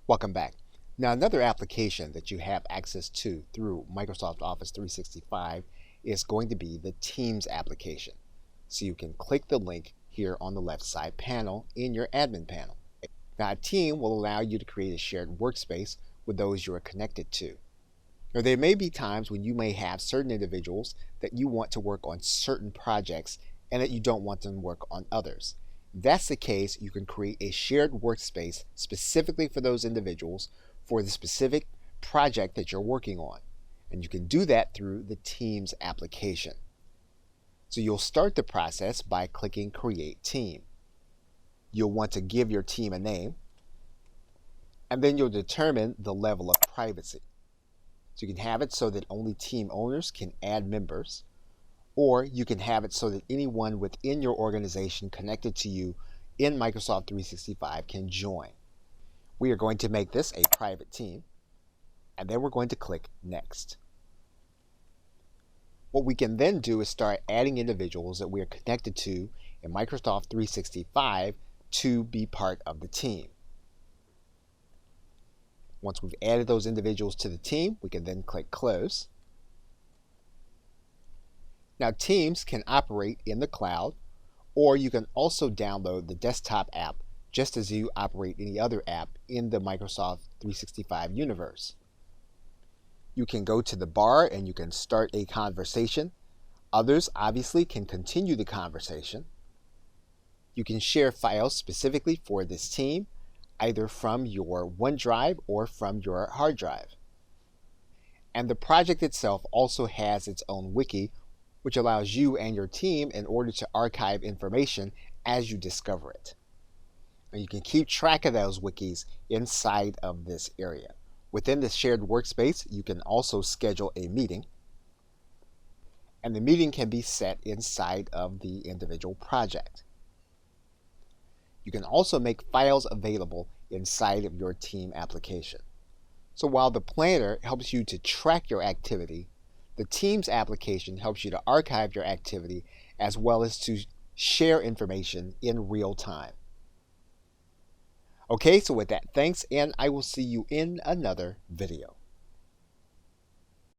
Welcome back. Now, another application that you have access to through Microsoft Office 365 is going to be the Teams application. So you can click the link here on the left side panel in your admin panel. Now, a team will allow you to create a shared workspace with those you are connected to. Now, there may be times when you may have certain individuals that you want to work on certain projects and that you don't want them to work on others. If that's the case, you can create a shared workspace specifically for those individuals for the specific project that you're working on. And you can do that through the Teams application. So you'll start the process by clicking Create Team. You'll want to give your team a name, and then you'll determine the level of privacy. So you can have it so that only team owners can add members, or you can have it so that anyone within your organization connected to you in Microsoft 365 can join. We are going to make this a private team, and then we're going to click Next. What we can then do is start adding individuals that we are connected to in Microsoft 365 to be part of the team. Once we've added those individuals to the team, we can then click Close. Now, Teams can operate in the cloud, or you can also download the desktop app just as you operate any other app in the Microsoft 365 universe. You can go to the bar and you can start a conversation. Others obviously can continue the conversation. You can share files specifically for this team, either from your OneDrive or from your hard drive. And the project itself also has its own wiki, which allows you and your team in order to archive information as you discover it. And you can keep track of those wikis inside of this area. Within the shared workspace, you can also schedule a meeting, and the meeting can be set inside of the individual project. You can also make files available inside of your team application. So while the planner helps you to track your activity, the Teams application helps you to archive your activity as well as to share information in real time. Okay, so with that, thanks, and I will see you in another video.